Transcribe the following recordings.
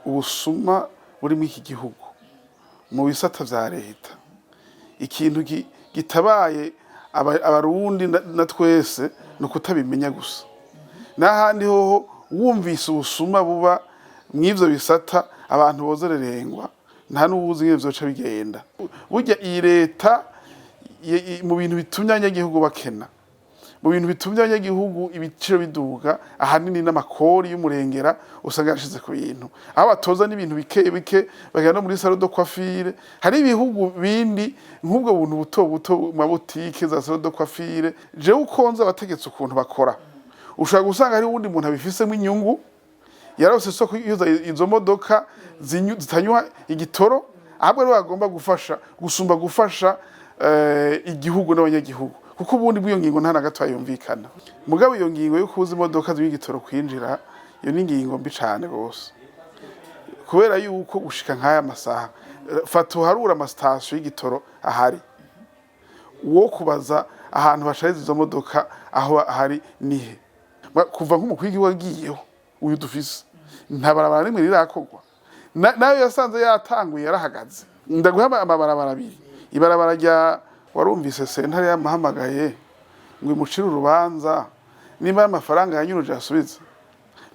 ubusuma buri mu iki gihugu mu bisata vya leta ikintu gitabaye abarundi na twese no kutabimenya gusa n'ahandi hoho wumvise ubusuma buba mw'ivyo bisata abantu bozererengwa nta n'ubuzi ngene vyoca bigenda burya iyi leta mu bintu bitumye abanyagihugu bakena mu bintu bitumye abanyagihugu ibiciro biduga ahanini n'amakori y'umurengera usanga yashize ku bintu aho batoza n'ibintu bike bagenda muri salon de coiffure hari ibihugu bindi nk'ubwo buntu buto mu butike za salon de coiffure je ukonza abategetse ukuntu bakora ushaka gusanga hari uwundi muntu abifisemo inyungu yarose soko yuza izo modoka zitanywa igitoro ahubwo rero bagomba gufasha igihugu n'abanyagihugu kuko ubundi bw'iyo ngingo nta na gato yumvikana mugabo iyo ngingo yo kuza imodoka z'igitoro kwinjira iyo ni ngingo mbi cyane gose kubera yuko gushika nk'aya masaha fatu harura amastation y'igitoro ahari wo kubaza ahantu bashariza izo modoka aho hari nihe kuva nk'umukwigi wagiyeho uyu dufise ntabarabara rimwe rirakogwa nayo yasanze yatanguye yarahagaze ndaguha amabarabara abiri ibarabara rya warumvise sentare yamahamagaye ngo imucire urubanza niba amafaranga yanyuruje asubiza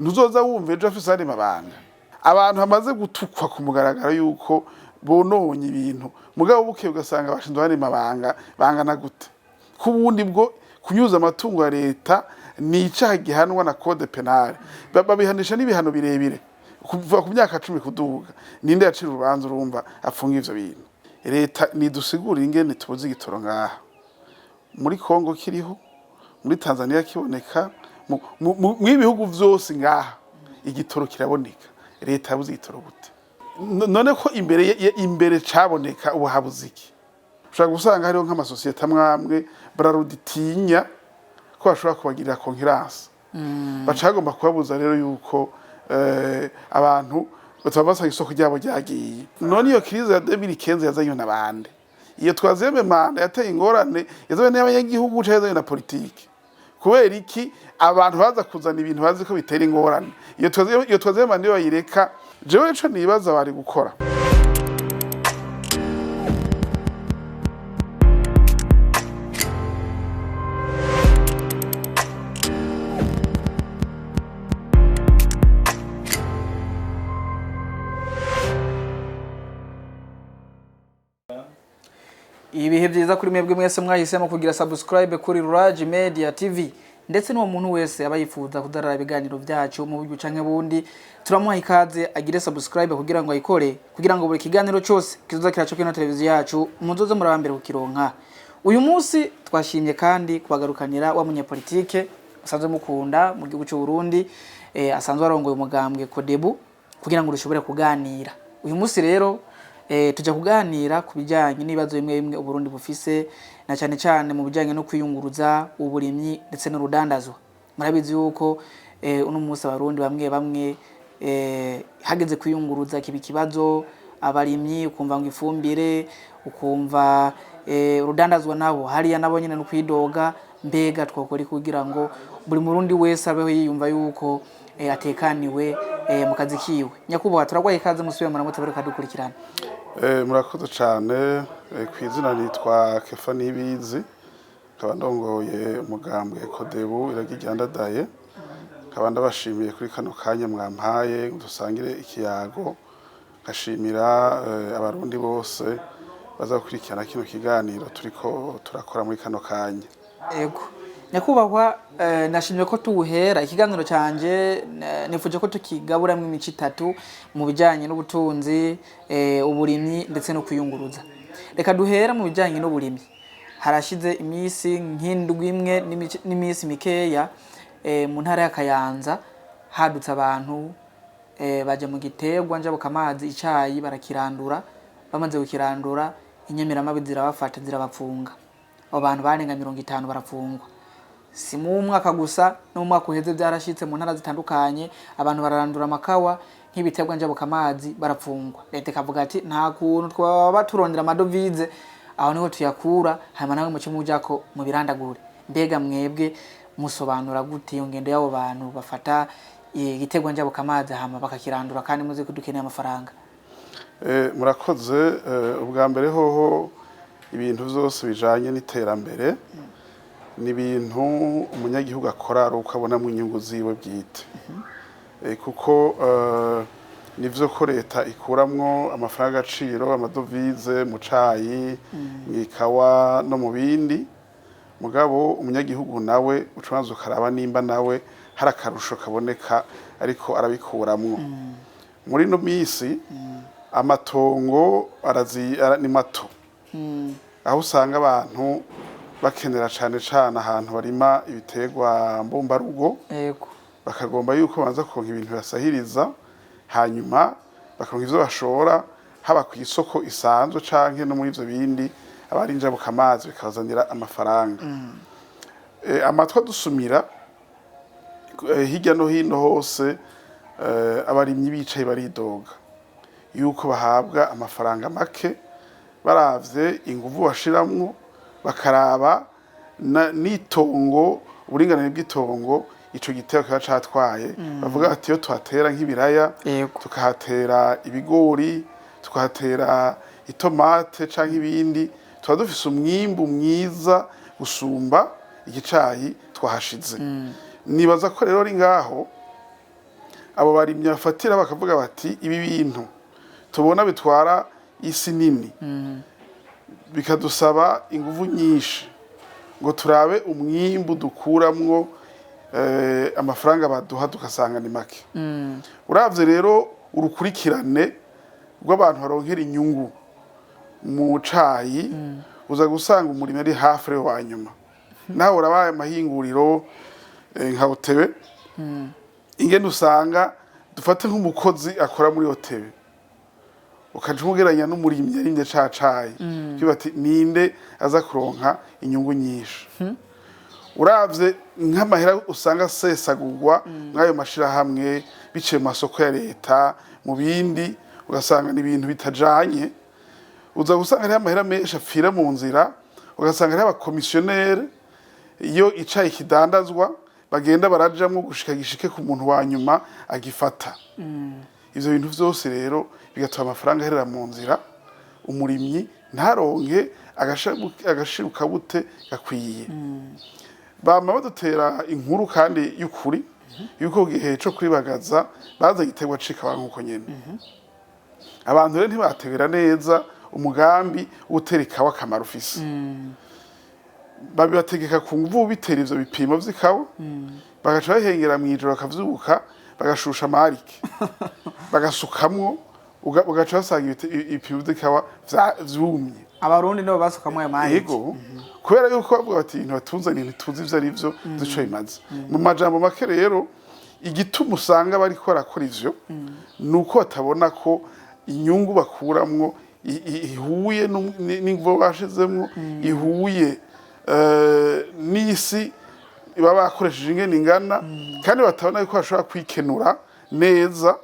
ntuzoza wumve ejo afise ari mabanga abantu hamaze gutukwa ku mugaragaro yuko bononye ibintu mugabo buke ugasanga bashinzwe ari mabanga bangana gute kubundi bwo kunyuza amatungo ya leta ni icaha gihanwa na code penal babihanisha n'ibihano birebire kuva ku myaka 10 kuduga ninde yacira urubanza urumva afunga ivyo bintu leta nidusigura ingene tubuze igitoro ngaha muri Kongo kiriho muri Tanzania kiboneka mu ibihugu vyose ngaha igitoro kiraboneka leta yabuze igitoro gute none ko imbere caboneka ubu habuze iki ushaka gusanga hariho nk'amasosiyete amwamwe bararuditinya ko bashobora kubagirira concurrence bacagomba kubabuza rero yuko abantu batubasa isoko ryabo ryagiye none iyo crise ya 2015 yazanywe nabande iyo twazeme manda yateye ingorane yazanye n'abanyagihugu cyazanye na politiki kubera iki abantu baza kuzana ibintu bazi ko bitera ingorane iyo twazeme manda bayireka jewe ico nibaza bari gukora ibihe byiza kuri mwebwe mwese mwahisemo kugira subscribe kuri Rurage Media TV ndetse no muntu wese abayifuza kudarara ibiganiro byacu mu buryo canke bundi turamuha ikaze agire subscribe kugira ngo ayikore kugira ngo buri kiganiro cyose kizoza kiraco kino televiziyo yacu muzoze murabambere kukironka uyu munsi twashimye kandi kubagarukanira wa munyapolitike asanzwe mukunda mu gihugu cy'u Burundi asanzwe arongoye umugambwe Kodebu kugira ngo rushobore kuganira uyu munsi rero tujya kuganira ku bijyanye n'ibibazo bimwe Uburundi bufise na cyane cyane mu bijyanye no kwiyunguruza uburimyi ndetse n'urudandazwa murabizi yuko uno munsi abarundi bamwe hageze kwiyunguruza kibi kibazo abarimyi ukumva ngo ifumbire ukumva urudandazwa nabo hariya nabo nyine no kwidoga mbega twokora kugira ngo buri murundi wese abeho yiyumva yuko atekaniwe mu kazi kiwe nyakubahwa turagwaye ikaze musubiye muramutse bareka dukurikirana murakoze cyane kwizina nitwa Kefa Nibizi kaba ndongoye umugambwe Kodebu iragijyandadaye kaba ndabashimiye kuri kano kanya mwampaye dusangire ikiyago ngashimira abarundi bose bazakurikirana kino kiganiro turiko turakora muri kano kanya yego nyakubahwa nashimye ko tuwuhera ikiganiro canje nifuje ko tukigaburamwe imici 3 mu bijanye n'ubutunzi uburimyi ndetse no kwiyunguruza reka duhera mu bijanye n'uburimyi harashize imisi nk'indwi imwe n'imisi mikeya mu ntara ya Kayanza hadutse abantu baje mu giterwa njabuka amazi icayi barakirandura bamaze gukirandura inyemeramabi zirabafata zirabapfunga abo bantu barenga 50 barapfungwa si mu mwaka gusa no mu mwaka uheze byarashitse mu ntara zitandukanye abantu bararandura amakawa nk'ibiterwa njabuka amazi barapfungwa leta kavuga ati nta kuntu twaba turondera amadovize aho niho tuyakura hanyuma nawe mu kimujako mu birandagure mbega mwebwe musobanura gute iyo ngendo y'abo bantu bafata igiterwa njabukamazi hama bakakirandura kandi muzi ko dukeneye amafaranga. Murakoze. Ubwa mbere hoho ibintu byose bijanye n'iterambere ni ibintu umunyagihugu akora ari ukabonamo inyungu ziwe bwite, kuko nivyo ko leta ikuramwo amafaranga agaciro, amadovize mu cayi, mw'ikawa no mu bindi, mugabo umunyagihugu nawe ucubanza ukaraba nimba nawe hari akarusho kaboneka ariko arabikuramwo. Muri no misi amatongo ni mato, aho usanga abantu bakenera cane cane ahantu barima ibiterwa mbumbarugo, bakagomba yuko banza kuronka ibintu basahiriza, hanyuma bakaronka ivyo bashora haba ku isoko isanzwe canke no muri ivyo bindi abari njabukamazi bikabazanira amafaranga. Amatwa dusumira hirya no hino hose, abarimyi bicaye baridoga yuko bahabwa amafaranga make baravye inguvu bashiramwo, bakaraba n'itongo, uburinganire bw'itongo ico gitero kiba catwaye. Bavuga ati iyo tuhatera nk'ibiraya, tukahatera ibigori, tukahatera itomate canke ibindi, tuba dufise umwimbu mwiza gusumba igicayi twahashize. Nibaza ko rero ari ngaho abo barimyi bafatira bakavuga bati ibi bintu tubona bitwara isi nini, bikadusaba inguvu nyinshi ngo turabe umwimbu dukuramwo amafaranga baduha tugasanga ni make. Uravye rero urukurikirane rw'abantu baronkera inyungu mu cayi, uza gusanga umurimo ari hafi rero wa nyuma. Naho urabaye amahinguriro nka Otebe, ingene usanga dufate nk'umukozi akora muri Otebe, ukaja umugeranya n'umurimyi yarimye ca cayi, kiba ati ninde aza kuronka inyungu nyinshi. Uravye nk'amahera usanga sesagurwa nk'ayo mashirahamwe biciye mu masoko ya leta mu bindi, ugasanga ni ibintu bitajanye, uza gusanga ari amahera menshi apfira mu nzira, ugasanga ari abakomisiyoneri iyo icayi kidandazwa bagenda barajamwo gushika gishike ku muntu wa nyuma agifata. Ivyo bintu vyose rero bigatuma amafaranga aherera mu nzira, umurimyi ntaronke agashiruka bute gakwiye. Bama badutera inkuru kandi y'ukuri yuko gihe co kwibagaza baza giterwa cikawa nkuko nyene. Abantu rero ntibategera neza umugambi utera ikawa akamaro ufise. Babibategeka ku nguvu bitera ivyo bipimo vy'ikawa, bagaca bahengera mw'ijoro bakavyuka bagashusha amarike bagasukamwo, ugaca basanga ibipimo vy'ikawa vyumye. Abarundi nibo basukamwo ayo marike. Yego, kubera yuko bavuga bati ibintu batuzaniye ntituzi ivyo ari vyo zico bimaze. Mu majambo make rero igituma usanga bariko barakora ivyo nuko batabona ko inyungu bakuramwo ihuye n'inguvu bashizemwo, ihuye n'isi baba bakoresheje ingene ingana, kandi batabona yuko bashobora kwikenura neza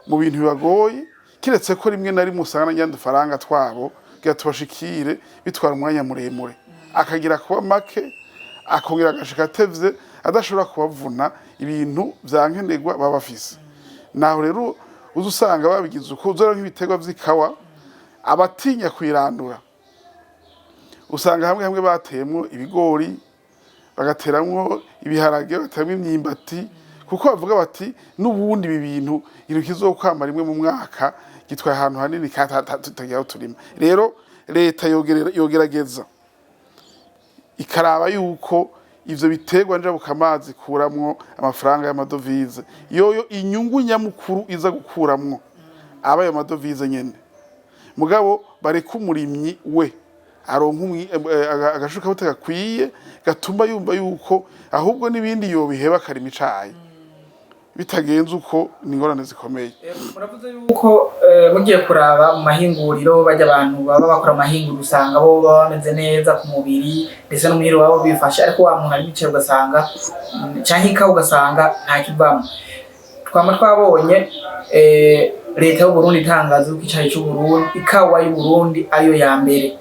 mu bintu bibagoye, kiretse ko rimwe na rimwe usanga n'anyandi faranga twabo gatubashikire bitwara umwanya muremure, akagira kuba make akongera agashika atevye adashobora kubavuna ibintu vyankenerwa baba bafise. Naho rero uzusanga babigize uko uzora nk'ibiterwa vy'ikawa abatinya kwirandura, usanga hamwe hamwe bateyemwo ibigori, bagateramwo ibiharage, bagateramwo imyimbati, kuko bavuga bati n'ubundi ibi bintu ikintu kizokwama rimwe mu mwaka gitwaye ahantu hanini tutagira turima. Rero leta yogerageza ikaraba yuko ivyo biterwa njabukamazi kuramwo amafaranga y'amadovize, yoyo inyungu nyamukuru iza gukuramwo aba ayo madovize nyene, mugabo bareka umurimyi we aronka agashuka bute gakwiye gatuma yumva yuko ahubwo n'ibindi yobiheba akarima icayi. Bitagenze uko ni ingorane zikomeye. Muravuze yuko mugiye kuraba mu mahinguriro bajya abantu baba bakora amahinguriro usanga bo baba bameze neza ku mubiri ndetse no muhiro wabo bifasha, ariko wa muntu ari bicaye ugasanga canke ikawa ugasanga nta kivamo. Twama twabonye leta y'u Burundi itangaza ko icayi cy'u Burundi, ikawa y'u Burundi ayo ya mbere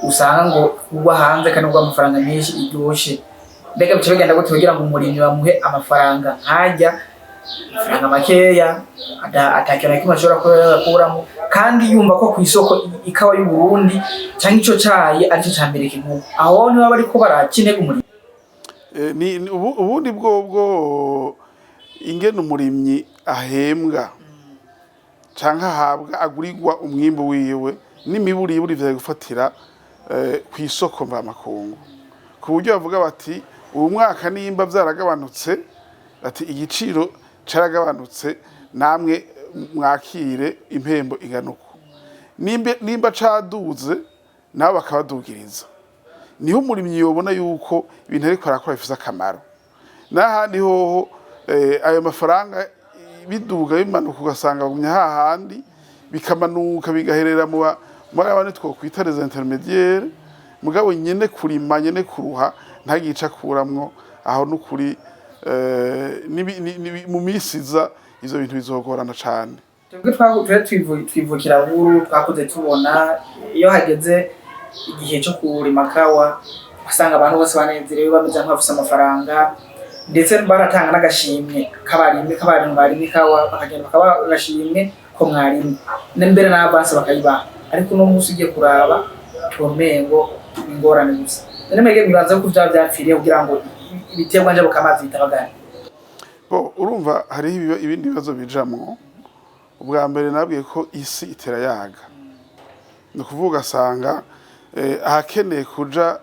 usanga ngo kuba hanze kandi ubwo amafaranga menshi iryoshe. Mbega bice bigenda gute kugira ngo umurimyi bamuhe amafaranga nkajya amafaranga makeya atakira kimwe ashobora kuyakuramo kandi yumva ko ku isoko ikawa y'u Burundi cyangwa ico cayi ari cyo cyambere kivuga aho niba bari ko barakine umurimo ni ubundi bwo ingene umurimyi ahembwa canke ahabwa agurirwa umwimbo wiwe n'imiburiburi vya gufatira ku isoko mvamakungu ku buryo bavuga bati ubu mwaka nimba vyaragabanutse ati igiciro caragabanutse namwe mwakire impembo inganuko nimba caduze nabo bakabadugiriza niho umurimyi yobona yuko ibintu ariko arakora bifise akamaro n'ahandi hoho ayo mafaranga biduga bimanuka ugasanga bagumya hahandi bikamanuka bigaherera mu abantu twokwita les intermédiaires mugabo nyene kurima nyene kuruha ntagica kuramwo aho n'ukuri mu misiza ivyo bintu bizogorana cane. Twebwe twivukira buru twakuze tubona iyo hageze igihe cyo kurima kawa basanga abantu bose banezerewe bameze nk'abafise amafaranga ndetse baratanga n'agashimwe kabarimwe barimo kawa bakagenda bakaba agashimwe ko mwarimu n'imbere n'abanse bakayibaha ariko no musi ugiye kuraba tumengo ingorane gusa none mwege bibanza ko byapfiriye kugira ngo ibiterwa nje bukamazi bitabagana urumva hari ibindi bibazo bijamwo ubwa mbere nabwiye ko isi itera yaga no kuvuga sanga ahakeneye kuja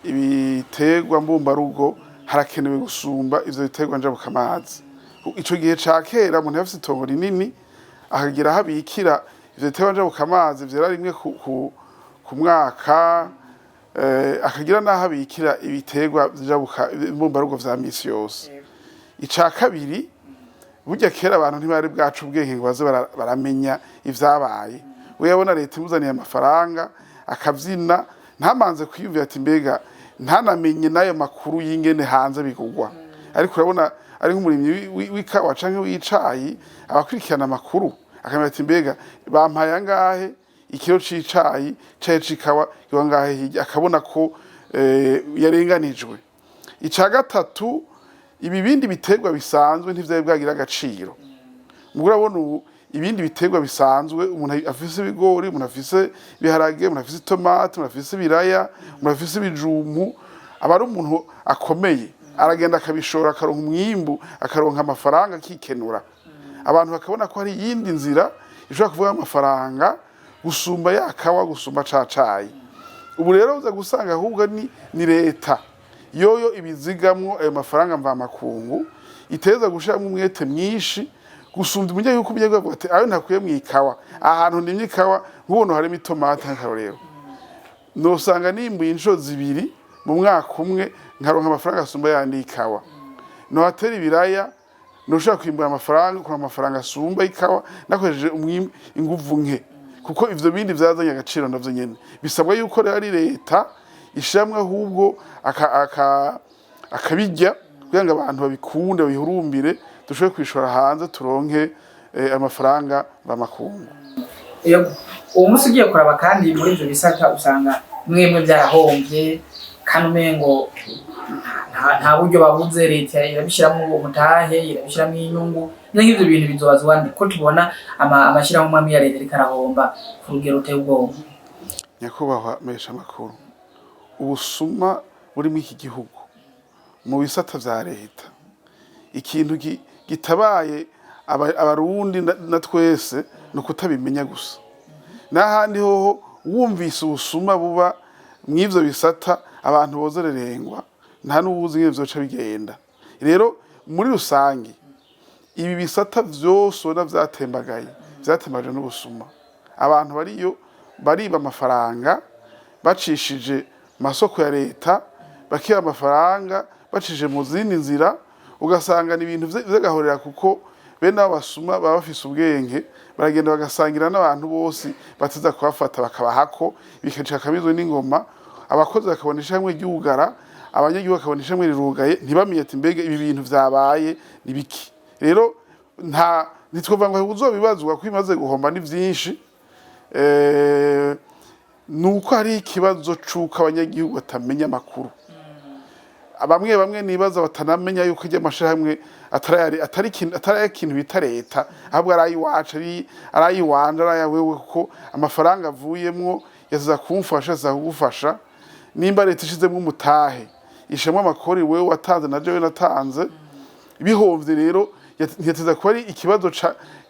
ibiterwa mbumbarugo harakenewe gusumba ivyo biterwa nje bukamazi ico gihe ca kera umuntu yafise itongo rinini akagira habikira ivyo biterwa nje bukamazi vyera rimwe ku mwaka akagira naho abikira ibiterwa mbumbarugo vya misi yose ica kabiri burya kera abantu ntibari bwacu ubwenge ngo baze baramenya ivyabaye uyabona leta imuzaniye amafaranga akavyina ntamanze kwiyumvira ati mbega ntanamenye nayo makuru y'ingene hanze bigugwa ariko urabona ari nk'umurimyi w'ikawa canke w'icayi abakurikirana amakuru akamenya ati mbega bampaye angahe ikiro c'icayi c'ikawa yo ngahe akabona ko yarenganijwe ica gatatu ibi bindi biterwa bisanzwe ntivyaye bwagira agaciro mugura bona ubu ibindi biterwa bisanzwe umuntu afise ibigori umuntu afise biharage umuntu afise tomate umuntu afise ibiraya umuntu afise ibijumbu abari umuntu akomeye aragenda akabishora akaronka umwimbu akaronka amafaranga akikenura abantu bakabona ko hari yindi nzira ishobora kuvuga amafaranga gusumba yakawa gusumba cacayi ubu rero uza gusanga ahubwo ni leta yoyo ibizigamwo ayo mafaranga mvamakungu iteza gushiramo umwete mwinshi gusumba umunye yuko ubye gwavuga ati ayo ntakuye mwikawa ahantu ndimye ikawa nk'ubuntu harimo itomate nkarorero nosanga nimbuye inshuro zibiri mu mwaka umwe nkaronka amafaranga asumba yandi ikawa no hatera ibiraya noshaka kwimbura amafaranga ku amafaranga asumba ikawa nakoresheje inguvu nke kuko ivyo bindi vyazanye agaciro navyo nyene bisabwa yuko rero ari leta ishamwe ahubwo akabijya kugira ngo abantu babikunde bihurumbire dushobore kwishora hanze turonke amafaranga bamakungu uwo musi ugiye kuraba kandi muri ivyo bisata usanga mwemwe byarahombye kandi umengo nta buryo babuze leta irabishyiramo umutahe irabishyiramo inyungu n'ivyo bintu bizobazwa ndi ko tubona amashyirahamwe amwe ya leta rikarahomba ku rugero ruteye ubwoba nyakubahwa mesha makuru ubusuma buri mu iki gihugu mu bisata vya leta ikintu gitabaye abarundi na twese no kutabimenya gusa n'ahandi hoho wumvise ubusuma buba mw'ivyo bisata abantu bozererengwa nta n'ubuzi ngene vyoca bigenda rero muri rusangi ibi bisata vyose na vyatembagaye n'ubusuma abantu bariyo bariba amafaranga bacishije masoko ya leta bakiba amafaranga bacishije mu zindi nzira ugasanga ni ibintu vy'agahorera kuko bene abo basuma baba bafise ubwenge baragenda bagasangira n'abantu bose bateza kubafata bakabahako bikaca kamizwe n'ingoma abakozi bakabonesha hamwe ryugara abanyagihugu bakabonesha hamwe rirugaye ntibamenye ati mbega ibi bintu vyabaye ni biki rero ntitwumva ngo uzobibazwa ko imaze guhomba ni vyinshi nuko hari ikibazo c'uko abanyagihugu batamenya amakuru bamwe bamwe nibaza batanamenya yuko ijya amashirahamwe atari ikintu bita leta ahubwo ari iwacu ari iwanje ari ayawewe kuko amafaranga avuyemwo yaza kumfasha za kugufasha nimba leta ishizemwo umutahe ishemwe amakori wewe watanze na jewe natanze bihomvye rero yateza kuba ari ikibazo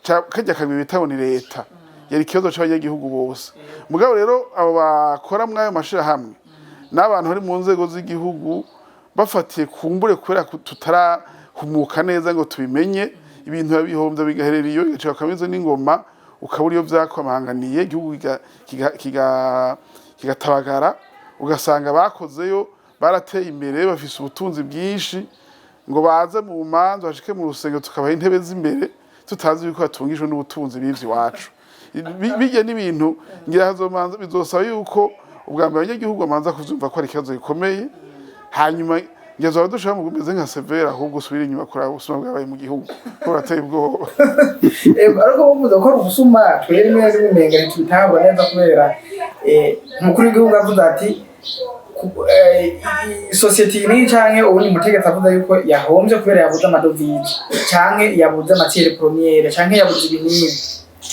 ca kajya kagwe bitaho ni leta yari ikibazo c'abanyagihugu bose mugabo rero abo bakora mwayo mashirahamwe n'abantu bari mu nzego z'igihugu bafatiye kumbure kubera tutarahumuka neza ngo tubimenye ibintu yabihombya bigaherera iyo igaca kamizo n'ingoma ukabura iyo vyakwamanganiye igihugu kigatabagara ugasanga bakozeyo barateye imbere bafise ubutunzi bwinshi ngo baze mu manzo bashike mu rusenge tukabaha intebe z'imbere tutazi yuko batungishwe n'ubutunzi bivyo iwacu bijye n'ibintu ngira hazomanza bizosaba yuko ubwa mbere abanyagihugu bamanza kuvyumva ko ari ikibazo gikomeye hanyuma ngezo abadushaka mu gumeze nka severa ahubwo usubira inyuma kuri ubusuma bwabaye mu gihugu ko bateye ubwoba ariko bavuze ko ubusuma twere neza bimenga ntitubitahura neza kubera umukuru w'igihugu avuze ati society ni canke ubundi mutegetsi avuga yuko yahombye kubera yabuze amadovize canke yabuze matiere premiere canke yabuze ibinini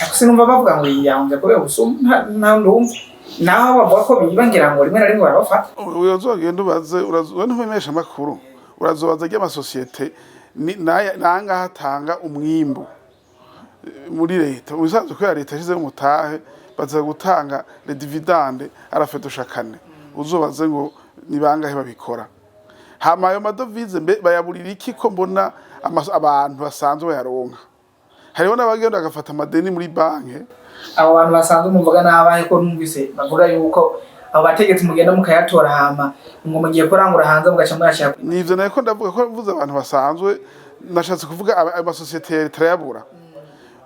akose numva bavuga ngo yahombye kubera ubusuma nta ndumva naho bavuga ko bibangira ngo rimwe na rimwe barabafata uzogenda ubaze ntumemesha amakuru urazobaza ry'amasosiyete nanga hatanga umwimbu muri leta ubisanzwe ko leta yashize mu mutahe baza gutanga le dividende arafedusha kane uzobaze ngo ni bangahe babikora hama ayo madovize bayaburira iki ko mbona abantu basanzwe bayaronka hariho n'abagenda bagafata amadeni muri banki abo bantu basanzwe mumvuga nabaye ko numvise bavuga yuko abo bategetsi mugenda mukayatora hama ngo mugiye kurangura hanze mugaca muyashaka nivyo nako ndavuga ko mvuze abantu basanzwe nashatse kuvuga amasosiyete ya leta yabura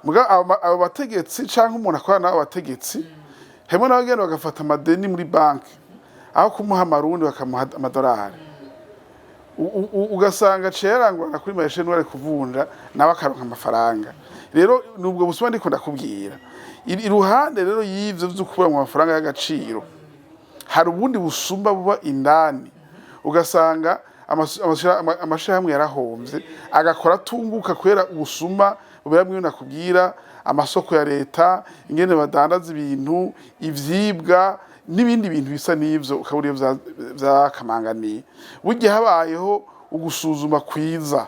muga abo bategetsi canke umuntu akorana n'abo bategetsi hemwe n'abagenda bagafata amadeni muri banki aho kumuha amarundi bakamuha amadolari ugasanga cerangurana kuri mayeshe n'uwari kuvunja nawe akaronka amafaranga rero nubwo busuma ndiko ndakubwira iruhande rero y'ivyo vy'ukubura mu mafaranga y'agaciro hari ubundi busumba buba indani ugasanga amashirahamwe yarahombye agakora tunguka kwera ubusuma bubera mwe nakubwira amasoko ya leta ingene badandaza ibintu ivyibwa n'ibindi bintu bisa n'ivyo ukabura iyo vyakamanganiye burya habayeho ugusuzuma kwiza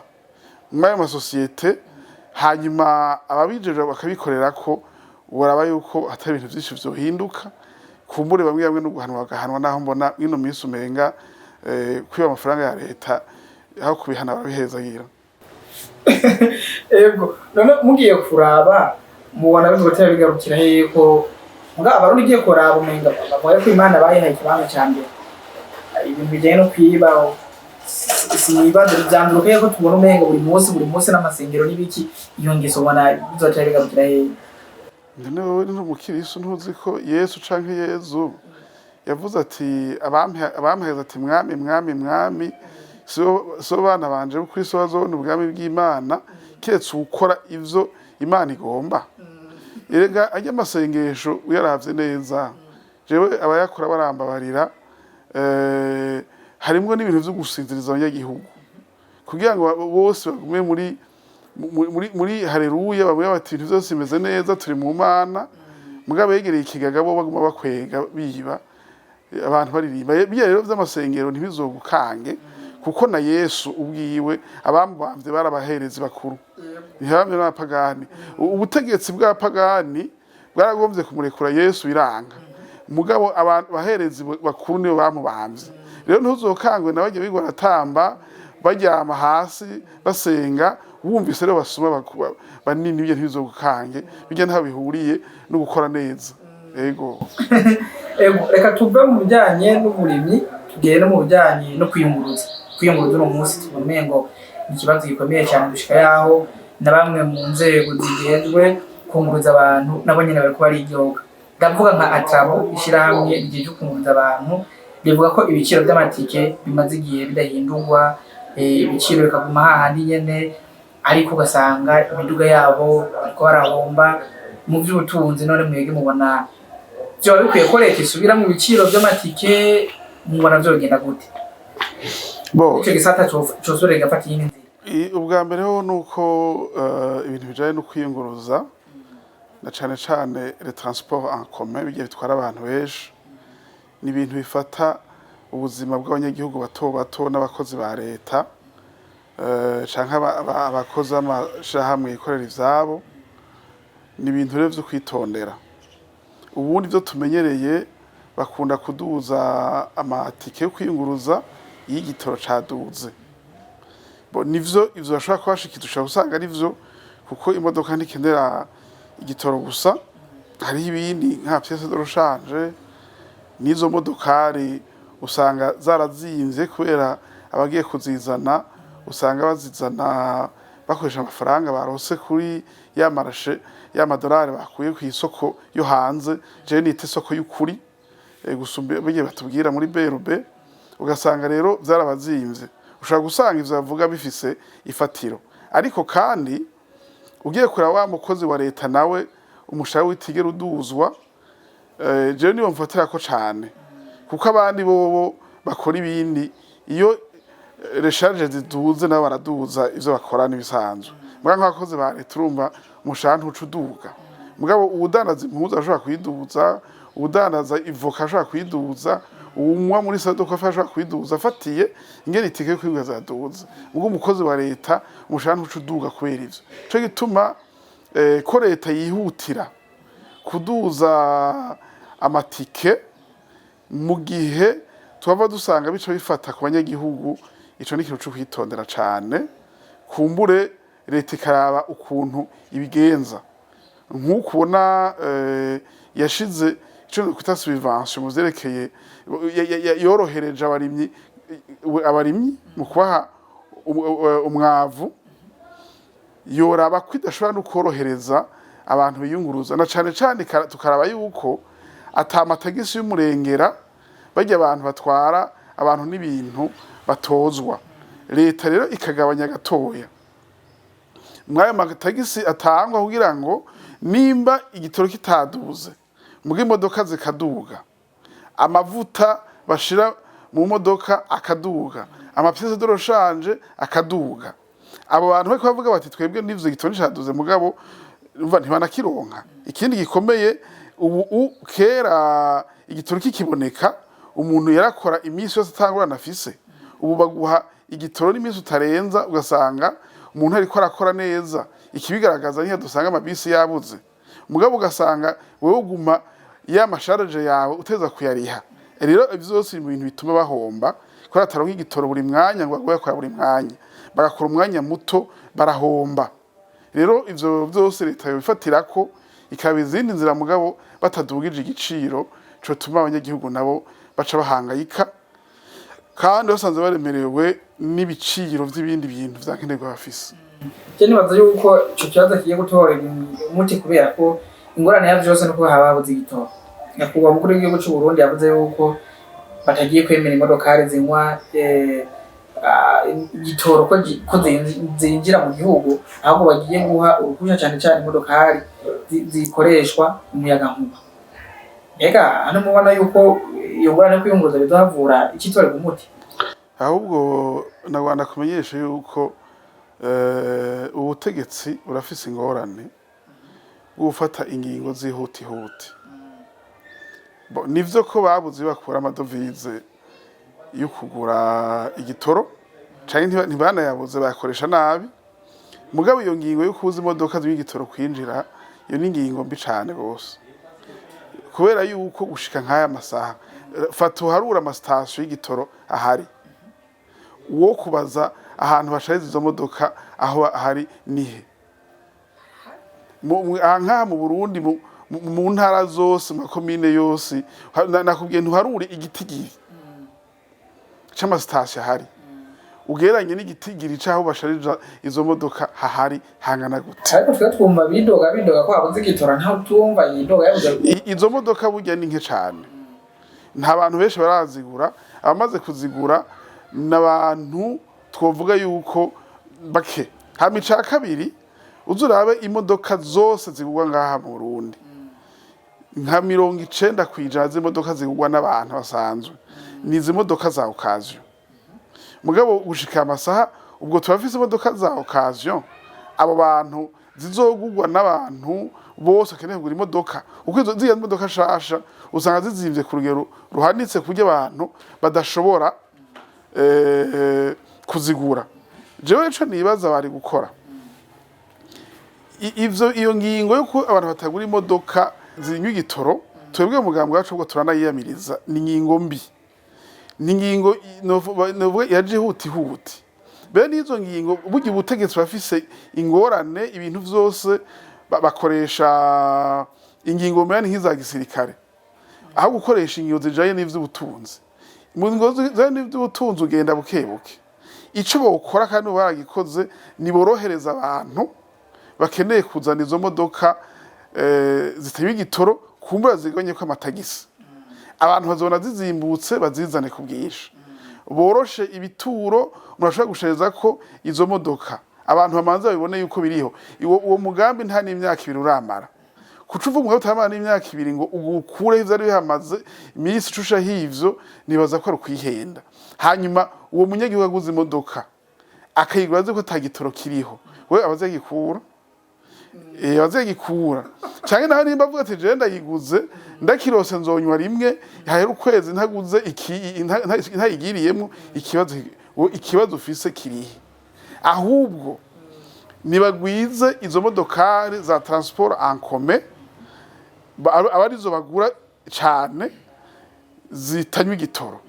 mwayo masosiyete hanyuma ababijeje bakabikorera ko uraba yuko atari ibintu byinshi vyohinduka kumbure bamwe no guhanwa bagahanwa naho mbona ino minsi umenga kwiba amafaranga ya leta aho kubihana barabihezagira ego none mugiye kuraba mubona bizotera bigarukira heko nga abarundi giye kuraba umenga bavuga ko Imana bayihaye ikibanza cyambere ibintu bijanye no kwiba sinibazo byandruke ko tubona umenga buri munsi n'amasengero n'ibiki iyo ngeso ubona bizotera bigarukira heko ndene wowe n'umukiristo ntuzi ko Yesu canke Yezu yavuze ati abampaheza ati mwami so bana banje kuri so bazobona ubwami bw'Imana kiretse ukora ivyo Imana igomba erega ajya amasengesho uyaravye neza jewe abayakora barambabarira harimwo n'ibintu vyo gusinziriza abanyagihugu kugira ngo bose bagume muri haleluya bamwe bati ibintu byose bimeze neza turi mu Mana mugabo yegereye ikigaga bo baguma bakwega biba abantu baririmba biya rero vy'amasengero ntibizogukange kuko na Yesu ubwiwe abambavye barabaherezi bakuru ntihamwe n'abapagani ubutegetsi bw'abapagani bwaragombye kumurekura Yesu biranga mugabo abantu baherezi bakuru nibo bamubamvye rero ntuzokangwe nabajye bigora tamba bajyama hasi basenga wumvise rero basuma banini bye ntibizogukange bijya nta bihuriye no gukora neza ego reka tuve mu bijyanye n'uburimyi tugere no mu bijyanye no kwiyunguruza no munsi tubone ngo ikibazo gikomeye cyane gushika yaho na bamwe mu nzego zigezwe kunguruza abantu nabo nyene bari kuba ari igihugu ndavuga nka Atrabo ishirahamwe rije kunguruza abantu bivuga ko ibiciro by'amatike bimaze igihe bidahindurwa ibiciro bikaguma hahandi nyene ariko ugasanga imiduga yabo ariko barahomba mu by'ubutunzi none mwege mubona byo bikwiye ko leta isubira mu biciro by'amatike mubona byogenda gute icyo gisata cyosore gafata yindi nzira. Ubwa mbere ho nuko ibintu bijanye no kwiyunguruza na cane le transport en commun bigiye bitwara abantu benshi ni ibintu bifata ubuzima bw'abanyagihugu bato bato n'abakozi ba leta canke abakozi b'amashirahamwe yikorera ivyabo ni ibintu rero vyo kwitondera. Ubundi vyo tumenyereye bakunda kuduza amatike yo kwiyunguruza iyo igitoro caduze. Nivyo ivyo bashobora kubashikira ushobora gusanga ari vyo kuko imodoka ntikenera igitoro gusa, hariho ibindi nka pièce de rechange n'izo modokari usanga zarazimvye kubera abagiye kuzizana usanga bazizana bakoresha amafaranga barose kuri ya marashe y'amadolari bakuye ku isoko yo hanze je nite isoko y'ukuri gusumba bigiye batubwira muri BRB ugasanga rero zarabazimvye. Ushobora gusanga ivyo bavuga bifise ifatiro, ariko kandi ugiye kureba wa mukozi wa leta nawe umushahara witigera uduzwa je niyo mfatira ko cane kuko abandi bobo bakora ibindi iyo recharge ziduze nabo baraduza ivyo bakora n'ibisanzwe. Muga nk'abakozi ba leta urumva umushahara ntucuduga, mugabo ubudandaza impuzu ashobora kwiduza, ubudandaza ivoka ashobora kwiduza, umwa muri sado ko ashobora kwiduza afatiye ingene itike kwibwa zaduza. Ubwo umukozi wa leta umushahara ntucuduga kubera ivyo. Cyo gituma ko leta yihutira kuduza amatike mu gihe twava dusanga bico bifata ku banyagihugu, ico ni ikintu cyo kwitondera cane. Kumbure leta ikaraba ukuntu ibigenza nk'ukubona yashize ico kwita subvention mu vyerekeye yorohereje abarimyi mu kubaha umwavu, yoraba kwidashobora no korohereza abantu biyunguruza na cane tukaraba yuko atamatagisi y'umurengera bajya abantu batwara abantu n'ibintu batozwa. Leta rero ikagabanya gatoya mwayo matagisi atangwa kugira ngo nimba igitoro kitaduze muge imodoka zikaduga, amavuta bashira mu modoka akaduga, amapièce de rechange akaduga. Abo bantu bako bavuga bati twebwe n'ivyo gitoro nishaduze mugabo umva ntibanakironka. Ikindi gikomeye ubu kera igitoro kikiboneka umuntu yarakora imisi yose atangurana afise, ubu baguha igitoro n'imisi utarenza ugasanga umuntu ariko arakora neza. Ikibigaragaza niyo dusanga amabisi yabuze, mugabo ugasanga wewe uguma ya masharge yawe uteza kuyariha. Rero ivyo byose mu bintu bituma bahomba ko ataronka igitoro buri mwanya ngo agwe kwa buri mwanya, bagakora umwanya muto barahomba. Rero ivyo byose leta yobifatira ko ikaba izindi nzira mugabo batadugije igiciro cyo tuma abanyagihugu nabo baca bahangayika kandi basanze baremerewe n'ibiciro by'ibindi bintu vyankenerwa bafise. Je nibaza yuko ico kibazo kigiye gutora umuti kubera ko ingorane ya byose nuko hababuze igitoro. Nyakubahwa mukuru w'igihugu cy'u Burundi yavuze yuko batagiye kwemera imodokari zinywa igitoro ko zinjira mu gihugu, ahubwo bagiye guha urukusha cyane imodokari zikoreshwa umuyagankuba. Ega hano mubona yuko iyo ngorane kwiyunguruza bizohavura ikitorega umuti. Ahubwo nagwanda kumenyesha yuko ubutegetsi burafise ingorane gufata ingingo zihutihuti. Nivyo ko babuze bakura amadovize yo kugura igitoro canke ntibanayabuze bakoresha nabi, mugabo iyo ngingo yo kubuza imodoka z'igitoro kwinjira iyo ni ingingo mbi cane gose kubera yuko gushika nk'aya masaha fatu harura amastation y'igitoro ahari uwo kubaza ahantu bashariza izo modoka aho ahari nihe nka mu Burundi mu ntara zose mu komine yose nakubwiye ntuharure igitigiri c'amastation ahari ugeranye n'igitigiri caho basharija izo modoka hahari hangana gute. Ariko twe twumva bidoga ko habuze igitora nta tumva yidoga yabuze izo modoka burya ni nke cane, nta bantu benshi barazigura, abamaze kuzigura n'abantu twovuga yuko bake. Hama ica kabiri uzurabe imodoka zose zigurwa ngaha mu Burundi nka 90% z'imodoka zigurwa n'abantu basanzwe ni izi modoka za occasion. mugabo gushika amasaha ubwo turafise imodoka za occasion abo bantu zizogurwa n'abantu bose akeneye kugura imodoka uko izo modoka shasha usanga zizimvye ku rugero ruhanitse kurya abantu badashobora kuzigura. Jewe ico nibaza bari gukora iyo ngingo yuko abantu batagura imodoka zinywa igitoro, twebwe mugambwe wacu ubwo turanayiyamiriza, ni ingingo mbi, ni ingingo novuga yaje huti. Bene izo ngingo burya ubutegetsi bafise ingorane, ibintu vyose bakoresha ingingo mbere nk'iza gisirikare aho gukoresha ingingo zijaye n'ivy'ubutunzi. Mu ngingo zijaye n'ivy'ubutunzi ugenda bukebuke, ico bokora kandi baragikoze ni borohereza abantu bakeneye kuzana izo modoka ziteye igitoro kumbura ziganye ko amatagisi, abantu bazona zizimbutse bazizane ku bwinshi, boroshe ibituro murashobora gushereza ko izo modoka abantu bamanza babibone yuko biriho. Uwo mugambi nta n'imyaka 2 uramara, kucuva umwe utamara n'imyaka 2 ngo ugukure ivyo ari bihamaze imisi cusha hivyo, nibaza ko ari kwihenda. Hanyuma uwo munyagihugu aguze imodoka akayigura azi ko tagitoro kiriho, we abazegikura bazegikura canke naho nimba avuga ati je ndayiguze ndakirose nzonywa rimwe hahera ukwezi ntaguze ntayigiriyemo ikibazo ufise kirihe. Ahubwo nibagwize izo modokari za transport en commun abarizo bagura cane zitanywa igitoro,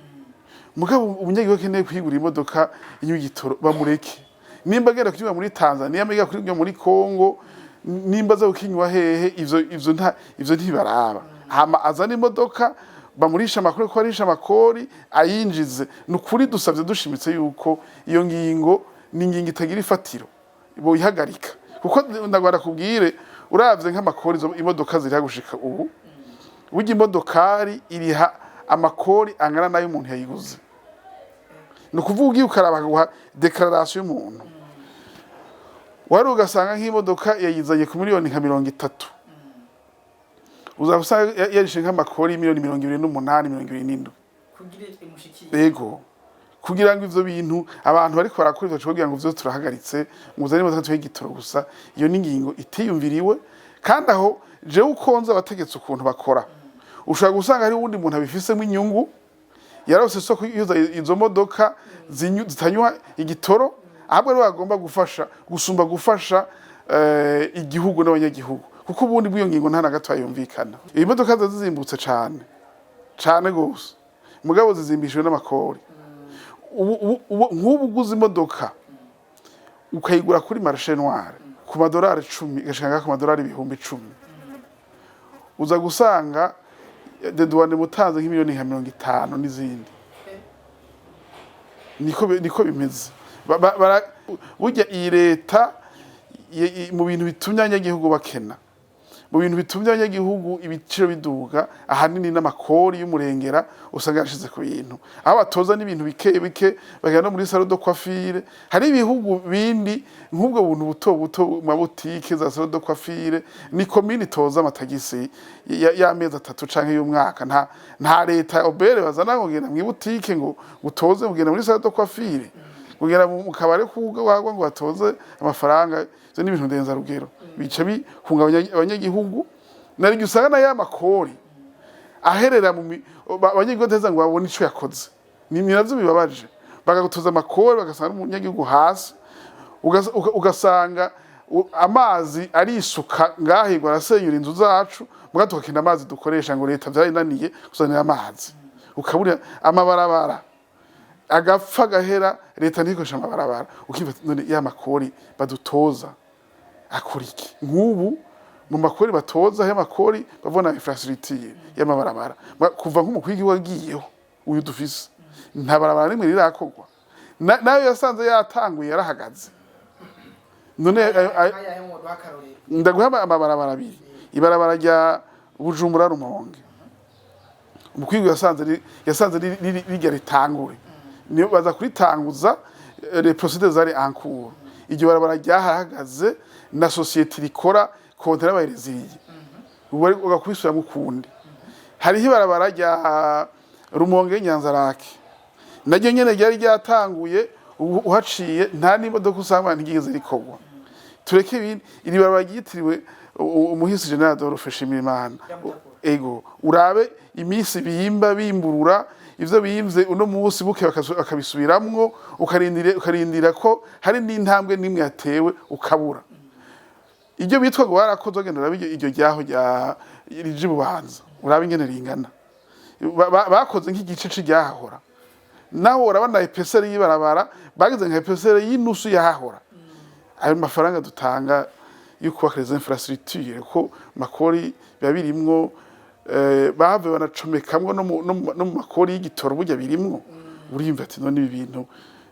mugabo umunyagihugu akeneye kwigura imodoka inywa igitoro bamureke. Nimba agenda kunywa muri Tanzania, amega kuri muri Congo, nimba za ukinywa hehe, ivyo ntibaraba. Hama azana imodoka bamurisha amakori ko arisha amakori ayinjize. Nukuri dusavye dushimitse yuko iyo ngingo ni ngingo itagira ifatiro bo ihagarika, kuko ndagwara kubwire uravye nk'amakori zo imodoka ziri gushika ubu burya imodokari iriha amakori angana nayo umuntu yayiguze. Nukuvuga ukaraba guha declaration y'umuntu wari ugasanga nk'imodoka yayizanye ku miliyoni nka 30, uzabusanga yarishe nk'amakori miliyoni 28 27 kugira imushikire. Yego, kugira ngo ivyo bintu abantu bariko barakora ivyo kugira ngo vyo turahagaritse muzane imodoka tw'igitoro gusa, iyo ni ngingo itiyumviriwe. Kandi aho je ukonza abategetse ukuntu bakora, ushaka gusanga hari wundi muntu abifisemo inyungu yarose soko izo modoka zitanywa igitoro, ahubwo ari bagomba gusumba gufasha igihugu n'abanyagihugu, kuko ubundi bw'iyo ngingo nta nagato yumvikana. Iyi modoka zizimbutse cane gose, mugabo zizimbishwe n'amakori. Nk'ubu guze imodoka ukayigura kuri marché noir ku madolari 10 igashanga ku madolari 10,000, uza gusanga dedouane mutanze nk'imiliyoni nka 50 n'izindi. Niko bimeze. Burya iyi leta mu bintu bitumye abanyagihugu bakena, mu bintu bitumye abanyagihugu ibiciro biduga, ahanini n'amakori y'umurengera usanga yashize ku bintu, aho batoza n'ibintu bike bagenda muri salon de coiffure. Hari ibihugu bindi nk'ubwo buntu buto mu boutique za salon de coiffure ni commune toza amatagisi y'amezi 3 canke y'umwaka, nta leta obere bazana kugenda mu boutique ngo utoze kugenda muri salon de coiffure, kugera mu kabare wagwa ngo batoze amafaranga. Zo ni ibintu ndenza rugero bica bihungabanya abanyagihugu, nari usanga na ya makori aherera mu abanyagihugu nteza ngo babone ico yakoze. Ni navyo bibabaje, bagagutoza amakori bagasanga umunyagihugu hasi, ugasanga amazi arisuka ngahirwa arasenyura inzu zacu, mugato kakenda amazi dukoresha ngo leta vyarinaniye kuzanira amazi, ukabura amabarabara agapfa gahera leta ntikoresha amabarabara. Ukiva none ya makori badutoza akuriki nk'ubu mu makori batoza ya makori bavona infrastructure y'amabarabara kuva nk'umukuru w'igihugu wagiyeho uyu dufise nta barabara rimwe rirakogwa, nayo yasanze yatanguye yarahagaze. None ndaguha amabarabara 2, ibarabara rya Bujumbura Rumonge umukuru yasanze rigera ritangure, niyo baza kuritanguza les procédures zari en cours. Iryo barabara ryahagaze na société rikora kontra abayireziriye, ubwo ugakubisura mukundi. Hariho ibarabara rya Rumonge Nyanzarake naryo nyene ryari ryatanguye uhaciye nta n'imodoka usanga ntigeze rikogwa tureke ibindi iri barabara ryitiriwe umuhisi General Adolphe Nshimirimana ego urabe imisi bihimba bimburura ivyo biyimvye uno munsi buke bakabisubiramwo ukarindira ko hari n'intambwe nimwe yatewe ukabura iryo bitwa ngo barakoze genda iryo ryaho rije Bubanza urabe ingene ringana bakoze nk'igice cy'ryahahora naho urabona epeseri yibarabara bagize nka epeseri y'inusu yahahora ayo mafaranga dutanga yuko bakreza infrastructure ko makori birimwo bave banacomekamwe no mu makori y'igitoro burya birimwo urimva ati none ibi bintu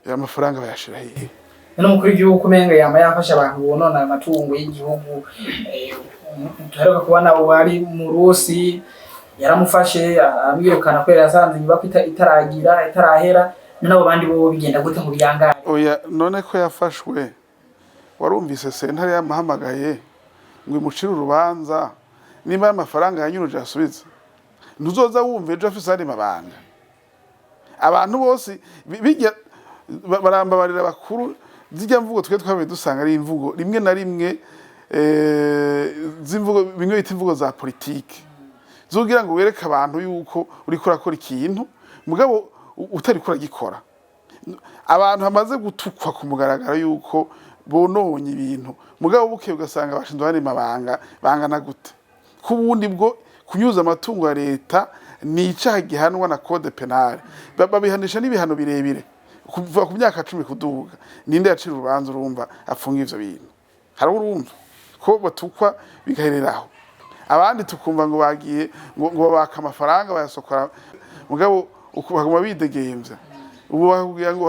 amafaranga bayashira hehe no mukuru w'igihugu kumenga yama yafasha abantu bonona amatungo y'igihugu tuheruka kubona wari mu Rusi yaramufashe amwirukana kwera yasanze nyubako itarahera nabo bandi bo bigenda gute mu byangare oya none ko yafashwe warumvise sentare yamahamagaye ngo imucire urubanza nimba amafaranga yanyuruje asubiza ntuzoza wumva ejo afise ari mabanga abantu bose bijya barambabarira bakuru zijya mvugo twabe dusanga ari imvugo rimwe na rimwe zimvugo bimwe bita imvugo za politike zogira ngo wereka abantu yuko uri kurakora ikintu mugabo utari kuragikora abantu hamaze gutukwa ku mugaragaro yuko bononye ibintu mugabo buke ugasanga bashinzwe hari mabanga bangana gute kubundi bwo kunyuza amatungo ya leta ni icaha gihanwa na code penal babihanisha n'ibihano birebire kuva ku myaka 10 kuduga ninde yacira urubanza urumva afunga ivyo bintu hari urumva ko batukwa bigahereraho abandi tukumva ngo bagiye ngo baka amafaranga bayasokora mugabo ukubaguma bidegemvya ubu bakubwira ngo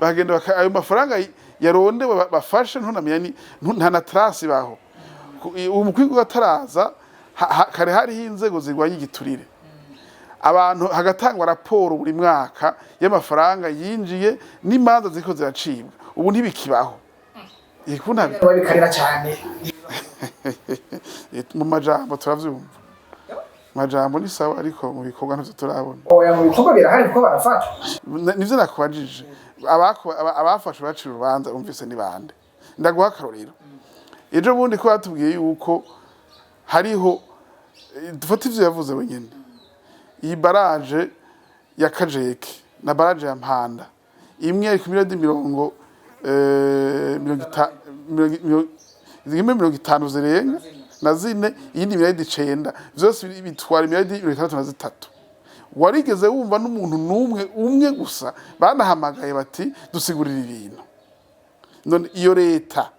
bagenda ayo mafaranga yaronde bafashe ntunamenya nta na trace baho umukwigo gataraza kare hari inzego zirwanya igiturire abantu hagatangwa raporo buri mwaka y'amafaranga yinjiye n'imanza ziko ziracibwa ubu ntibikibaho ikuntabi babikarira cyane mu majambo turavyumva majambo ni sawa ariko mu bikorwa ntavyo turabona oya mu bikorwa birahari ko barafata nivyo nakubajije abafashe bacira urubanza umvise ni bande ndaguha akarorero ejo bundi ko batubwiye yuko hariho dufata ivyo yavuze wenyene iyi baraje ya Kajeke na baraje ya Mpanda imwe ari ku miliyoni 50 zirenga na zine iyindi miliyoni 9 vyose bitwara miliyoni 63 warigeze wumva n'umuntu numwe umwe gusa banahamagaye bati dusigurira ibintu none iyo leta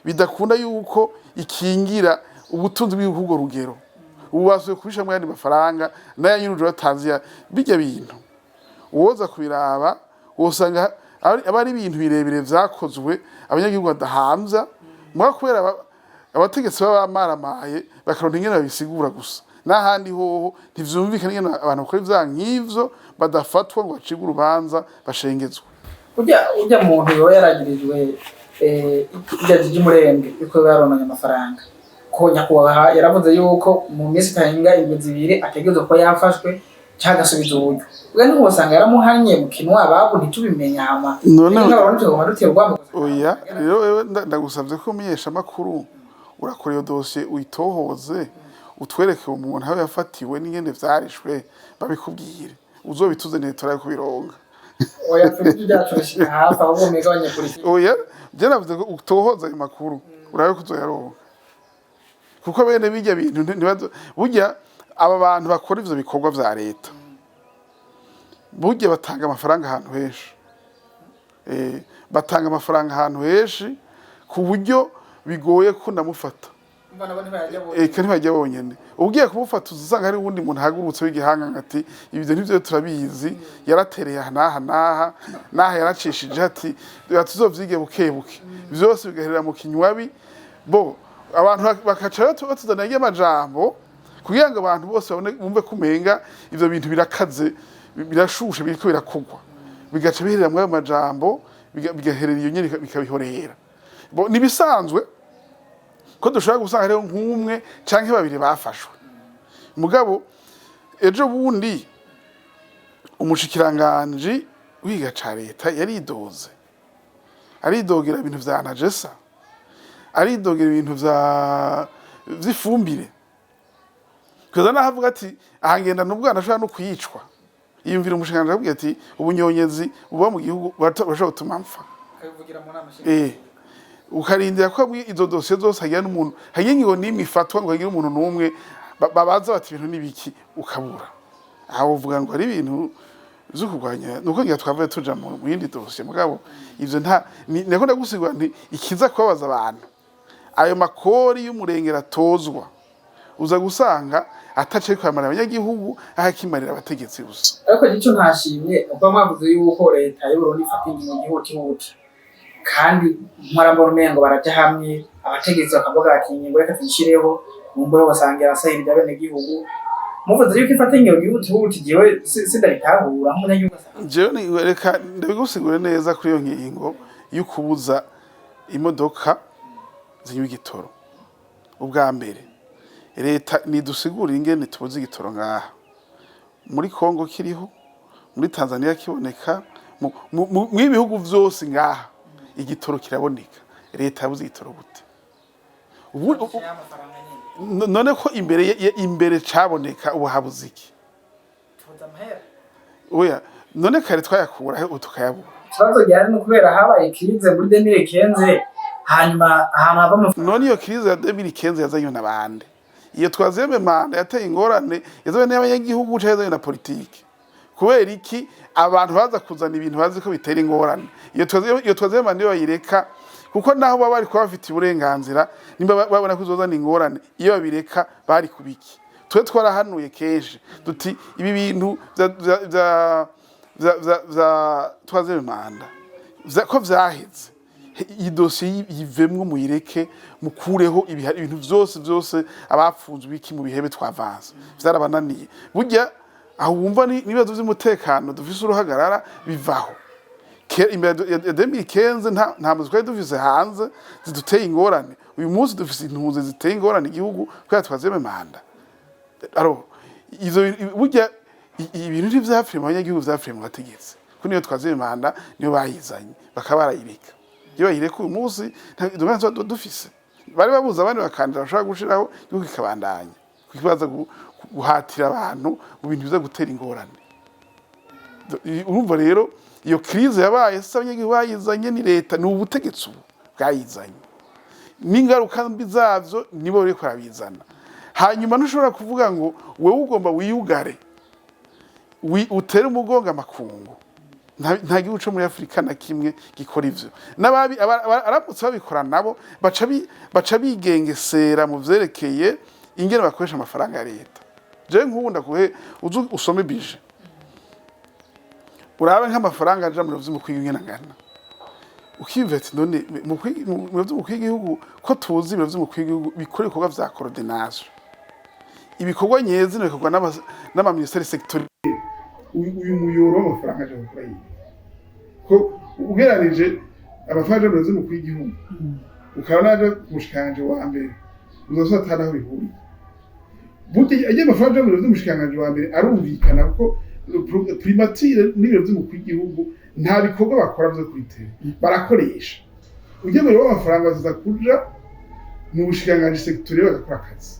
bidakunda yuko ikingira ubutunzi bw'igihugu rugero ubasuye kubisha mwandi mafaranga nayo nyiruje batanziya bijya bintu uwoza kubiraba usanga abari ibintu birebire vyakozwe abanyagihugu badahamza mwa kubera abategetsi babamaramaye bakaronka ingene babisigura gusa n'ahandi hoho ntivyumvikana ingene abantu bakora ivyankivyo badafatwa ngo bacige urubanza bashengezwe ujya muntu yo yaragirijwe ijya Murembe iko yaronanye amafaranga ko nyakubaha yaravuze yuko mu minsi tahinga ibintu bibiri ategerezwa ko yafashwe cyagasubiza uburyo ubwo ni usanga yaramuhanye mu kinwa babu ntitubimenya ama none n'abarundi ngo baduterwa oya rero ndagusavye ko umenyesha makuru urakora iyo dossier uyitohoze utwereke umuntu aho yafatiwe n'ingene vyarishwe babikubwire uzobituzanire turaye kubironga oya tujye byaturishira hafi ahubwo megabanye politiki oya je navuze ko utohoza ayo makuru urabe kuzoyaronga kuko bene bijya bintu burya aba bantu bakora ivyo bikorwa vya leta burya batanga amafaranga ahantu henshi batanga amafaranga ahantu henshi ku buryo bigoye ko ndamufata ntibajya bonyene ugiye kumufata uzasanga hari uwundi muntu ahagurutse w'igihanga ati ibyo ntivyo turabizi yaratereye naha yaracishije ati tuzovyige bukebuke vyose bigaherera mu kinywabi bo abantu bakaca batuzanira amajambo kugira ngo abantu bose bumve kumenga ivyo bintu birakaze birashushe biriko birakugwa bigaca biherera mu amajambo bigaherera iyo nyene bikabihorera bo nibisanzwe ko dushobora gusanga rero nk'umwe canke babiri bafashwe mugabo ejo bundi umushikiranganje wiga ca leta yaridoze aridogera ibintu vya najesa aridogera ibintu vy'ifumbire kaza nahavuga ati ahangenda n'ubwana ashobora no kuyicwa yiyumvira umushikiranganje avuga ati ubunyonyezi buba mu gihugu bashobora gutuma mpfa ukarindira ko izo dosiye zose hagira n'umuntu hagira ingingo n'imwe ifatwa ngo hagira umuntu n'umwe babaza bati ibintu n'ibiki ukabura aho uvuga ngo ari ibintu zo kurwanya nuko ngiye twavuye tuja mu yindi dosiye mugabo ivyo nako ndagusigura nti ikiza kubabaza abantu ayo makori y'umurengera tozwa uza gusanga atace kwamara abanyagihugu ahakimarira abategetsi gusa ariko nico ntashimye uko mwavuze yuko leta y'u Burundi ifata ingingo yihuti kandi mwarambona umengo baraja hamwe abategetsi bakavuga ati ingingo reka tuyishireho mumboro basangira asahirira bene gihugu muvuze yuko ifata ingingo yihuti jewe sindabitahura nk'umunyagihugu jewe reka ndabigusigure neza kuri iyo ngingo y'ukubuza imodoka zinywa igitoro ubwa mbere leta nidusigura ingene tubuze igitoro ngaha muri Kongo kiriho muri Tanzania kiboneka mu bihugu vyose ngaha igitoro kiraboneka leta yabuze igitoro gute none ko imbere caboneka ubu habuze iki oya none kare twayakura he utukayabura ikibazo ryari no kubera habaye krize muri 2015 hanyuma ahantu hava amafaranga none iyo krize ya 2015 yazanywe n'abande iyo twazeme manda yateye ingorane yazanye n'abanyagihugu cyazanye na politiki kubera iki abantu baza kuzana ibintu bazi ko bitera ingorane iyo twazeme manda bayireka kuko naho baba bari kubafite uburenganzira nimba babona kuzozana ingorane iyo babireka bari kubiki twe twarahanuye kenshi duti ibi bintu za twazeme manda ko vyaheze iyi dosiye yivemwe muyireke mukureho ibintu byose abafunzwe iki mu bihebe twavanze vyarabananiye burya aho wumva nibazo vy'umutekano dufise uruhagarara bivaho imbere ya 2015 nta muzika dufise hanze ziduteye ingorane uyu munsi dufise intuze ziteye ingorane igihugu kwa twazeme manda aro izo burya ibintu vy'Afrika abanyagihugu vy'Afrika mu bategetse kuniyo twazeme manda niyo bayizanye bakabarayireka iyo bayireka uyu munsi nta dufise bari babuza abandi bakandira bashaka gushiraho yuko ikabandanya kukibaza guhatira abantu mu bintu biza gutera ingorane urumva rero iyo krize yabaye abanyagihugu bayizanye ni leta ni ubutegetsi bwayizanye n'ingaruka mbi zavyo nibo bari kurabizana hanyuma ntushobora kuvuga ngo wewe ugomba wiyugare utere umugongo amakungu nta gihugu cyo muri Afrika na kimwe gikora ivyo nababi aramutse babikora nabo baca bigengesera mu vyerekeye ingene bakoresha amafaranga ya leta je nk'ubu ndakuhe usome bije urabe nk'amafaranga aja mu vy'umukwiga ingene angana ukivete none mu vy'umukwiga igihugu ko tuzi mu vy'umukwiga igihugu bikora ibikorwa vya coordination ibikorwa nyezina bikorwa n'ama-ministeri sectoriel uyu muyoro w'amafaranga aje gukora iyi ko ugeranije amafaranga aje mu kwigihugu ukabona aje mushikanje wa mbere uzosatana aho bihuri buti aje amafaranga aje mu mushikanje wa mbere arumvikana ko primatire n'ibiro byo mu kwigihugu nta bikorwa bakora byo kwitere barakoresha uje muri w'amafaranga aza kuja mu bushikanje sectoriel bagakora akazi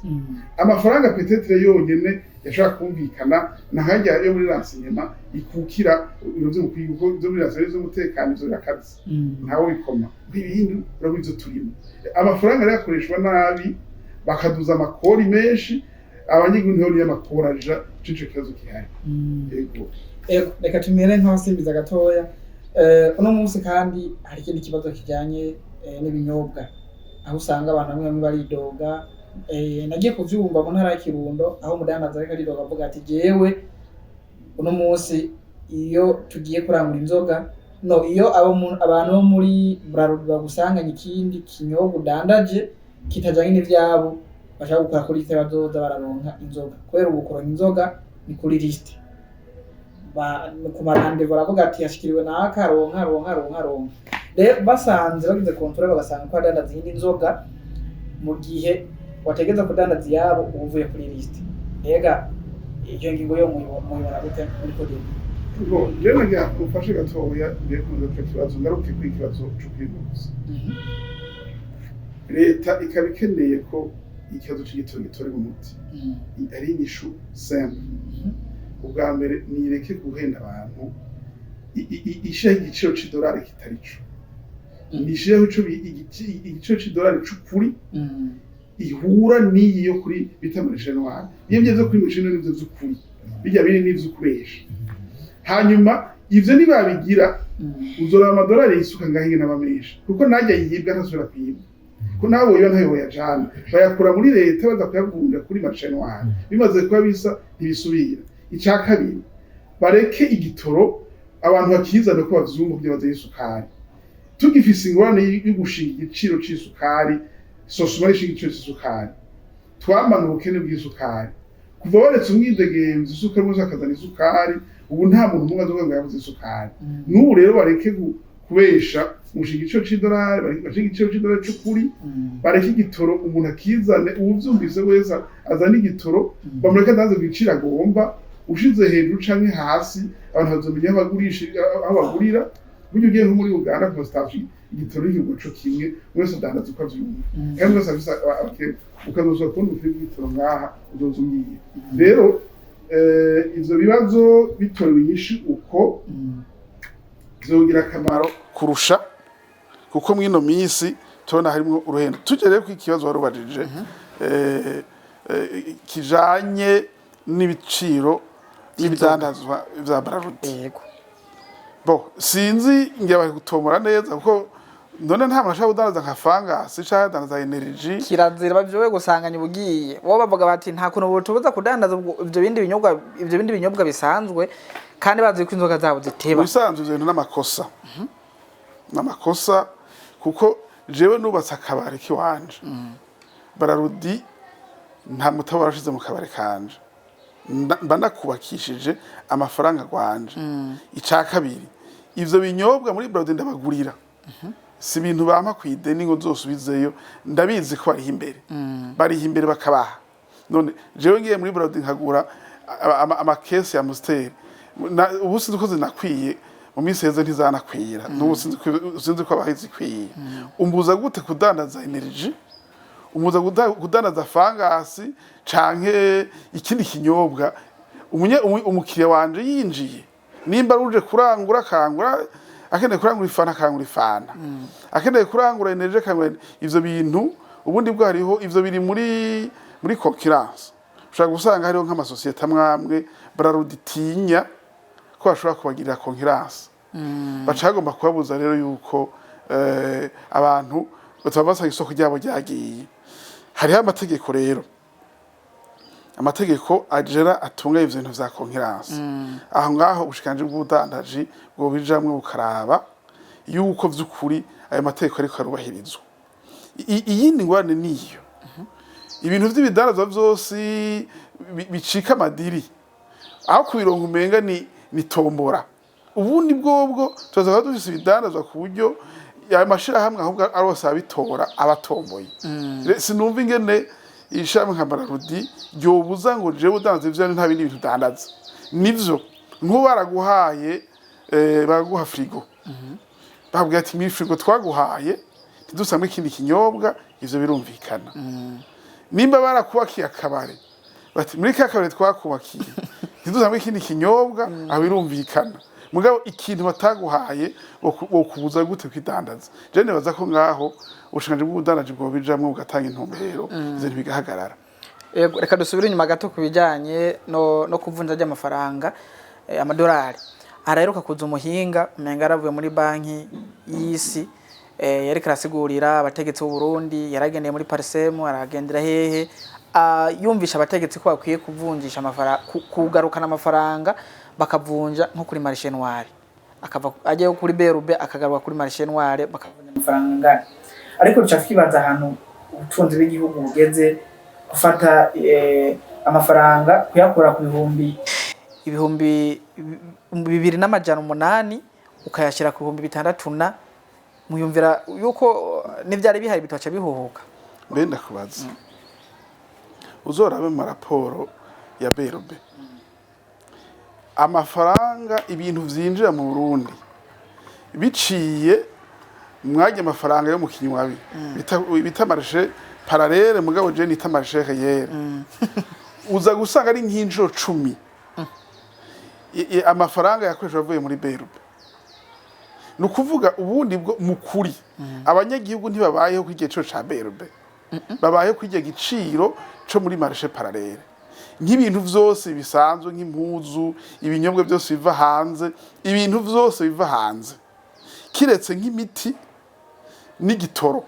amafaranga petetre yonyene yashaka kumvikana na hajya yo muri renseignement ikukira ibiro byo kwigo byo muri renseignement z'umutekano zo rakazi ntawo bikoma ibintu urabizo turimo amafaranga yakoreshwa nabi bakaduza amakori menshi abanyagihugu ntiho y'amakora aja cico kibazo kihari yego reka tumere nk'abasimbiza gatoya uno munsi kandi hari ikindi kibazo kijanye n'ibinyobwa aho usanga abantu bamwe baridoga nagiye kuvyumva mu ntara ya Kirundo aho mudandaza ariko aridoga avuga ati jewe uno munsi iyo tugiye kurangura inzoga iyo abantu bo muri Bralirwa bagusanganye ikindi kinyobwa udandaje kitajanye n'ivyabo bashaka gukora kuri liste bazoza bararonka inzoga kubera ubukoronka inzoga ni kuri liste ku marande baravuga ati yashikiriwe na akaronka rero basanze bagize control bagasanga ko adandaza izindi nzoga mu gihe wategeza kudandaza yabo uvuye kuri liste ega iyo ngingo yo muyibona gute muri kode ngo rero nagira ufashe gatoya ngiye kuza ku kibazo ngaruke ku ikibazo cy'ubwivuzi leta ikaba ikeneye ko ikibazo cy'igitoro gitorerwa umuti ari inyishu simple ubwa mbere nireke guhenda abantu ishyiraho igiciro cy'idolari kitari cyo nishyiraho igiciro cy'idolari cy'ukuri ihura n'iyi yo kuri bita marishenwari iyo bigeze kuri marishenwari n'ibyo by'ukuri bijya biri n'iby'ukuresha hanyuma ivyo nibabigira uzora amadolari yisuka ngahinge n'abamenyesha kuko najya yibwa ntasubira kwiba ko nabo yo ntayo yajana bayakura muri leta baza kuyavunja kuri marishenwari bimaze kuba bisa ntibisubira icya kabiri bareke igitoro abantu bakizana ko bavyumva byo baze isukari tugifise ingorane yo gushinga igiciro c'isukari sosoma ishinga igiciro c'isukari twamana ubukene bw'isukari kuva baretse umwidegemvye isukari muze akazana isukari ubu nta muntu umwe azovuga ngo yabuze isukari n'ubu rero bareke kubesha mushinga igiciro c'idolari bareke igiciro c'idolari c'ukuri bareke igitoro umuntu akizane uwuvyumvise wese azana igitoro bamureke ntaze kwicira agomba ushize hejuru canke hasi abantu bazomenya aho bagurisha aho bagurira buryo ugiye nko muri Uganda ku station igitoro y'iguco kimwe wese adandaza uko avyumva kandi wese afisa ukazoza kubona igitoro ngaha uzozungiye rero ivyo bibazo bitorewe inyishu uko bizogira akamaro kurusha kuko mwino minsi tubona harimo uruhendo tuje rero ku ikibazo warubajije kijanye n'ibiciro n'ibidandazwa vya Braludi yego bo sinzi ngiye bari gutomora neza kuko none nta mashaka kudandaza nka fangasi cyangwa dandaza energy kirazira bavyowe gusanganya ubugiye bo bavuga bati nta kuntu botubuza kudandaza ivyo bindi binyobwa bisanzwe kandi bazi ko inzoga zabo ziteba bisanzwe ivyo n'amakosa n'amakosa kuko jewe nubatse akabari kiwanje Braludi nta mutabara ashize mu kabari kanje mba nakubakishije amafaranga gwanje icya kabiri ivyo binyobwa muri Braludi ndabagurira si ibintu bampa kwideni ngo zosubizeyo ndabizi ko bari imbere bakabaha none jewe ngiye muri Braludi nkagura amakesi ya Amstel ubu sinzi ko zinakwiye mu minsi heze ntizanakwira n'ubu sinzi ko abahizikwiye umbuza gute kudandaza energy umuza kudandaza fangasi canke ikindi kinyobwa umukiriya wanje yinjiye nimba ruje kurangura kangura akeneye kurangura ifana akeneye kurangura energy kangura ivyo bintu ubundi bwo hariho ivyo biri muri concurrence ushaka gusanga hariho nk'amasosiyete amwamwe Braludi tinya ko bashobora kubagirira concurrence bacagomba kubabuza rero yuko abantu batabasa isoko ryabo ryagiye hariho amategeko rero amategeko agera atunga ivyo bintu vya concurrence aho ngaho ubushikanje bw'ubudandaji bwo bijamwe bukaraba yuko vy'ukuri ayo mategeko ariko arubahirizwa iyindi ngwane niyo ibintu vy'ibidandazwa vyose bicika amadiri aho kubironka umenga ni tombora ubundi bwobwo tuzaza dufise ibidandazwa ku buryo amashirahamwe ahubwo arose abitora abatomboye sinumva ingene ishamwe nka Braludi ryobuza ngo jewe udandaza ivyo nta bindi bintu dandaza nivyo nk'ubaraguhaye baraguha frigo babwira ati mi frigo twaguhaye ntidusamwe ikindi kinyobwa ivyo birumvikana nimba barakubakiye akabare bati muri ka kabare twakubakiye ntidusamwe ikindi kinyobwa aho birumvikana mugabo ikintu bataguhaye wokubuza gute kwidandaza je nebaza ko ngaho ubushinganje bw'ubudandaji bwo bijamwe ugatanga intumbero izintu bigahagarara yego reka dusubire inyuma gato kubijanye no kuvunja ry'amafaranga amadolari araheruka kuza umuhinga umenga aravuye muri banki y'isi yari karasigurira abategetsi b'u Burundi yaragendeye muri Parsemu aragendera hehe yumvisha abategetsi ko bakwiye kuvunjisha amafaranga kugarukana amafaranga bakavunja nko kuri marché noire akava agiye kuri BRB akagaruka kuri marché noire bakavunja amafaranga ariko ducakibaza ahantu ubutunzi bw'igihugu bugeze gufata amafaranga kuyakora ku ibihumbi 2,800 ukayashira ku 600 muyumvira yuko n'ivyari bihari bitaca bihohoka benda kubaza uzorabe mu raporo ya BRB amafaranga ibintu vyinjira mu Burundi biciye mwajya amafaranga yo mu kinywabi bita marché parallèle mugabo je nita marché réel uza gusanga ari nk'injiro 10 amafaranga yakoresha avuye muri BRB nukuvuga ubundi bwo mukuri abanyagihugu ntibabayeho kw'igiciro ca BRB babayeho kw'ige giciro cyo muri marché parallèle nk'ibintu vyose bisanzwe nk'impuzu ibinyobwa byose biva hanze ibintu vyose biva hanze kiretse nk'imiti n'igitoro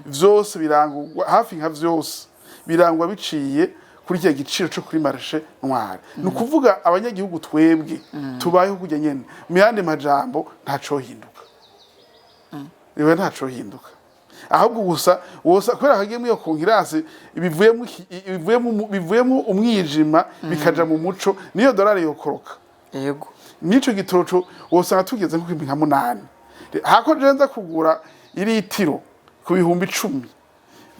vyose birangurwa hafi nka vyose birangwa biciye kuri cya giciro cyo kuri marché noire nukuvuga abanyagihugu twebwe tubayeho kujya nyene mu yandi majambo ntaco hinduka iwe ntaco hinduka ahubwo gusa wosa kwera hagiyemo iyo konkurence bivuyemo umwijima bikaja mu muco niyo dolari yokoroka yego nico gitoro wosanga tugeze nko 8 hako jenza kugura iritiro ku bihumbi 10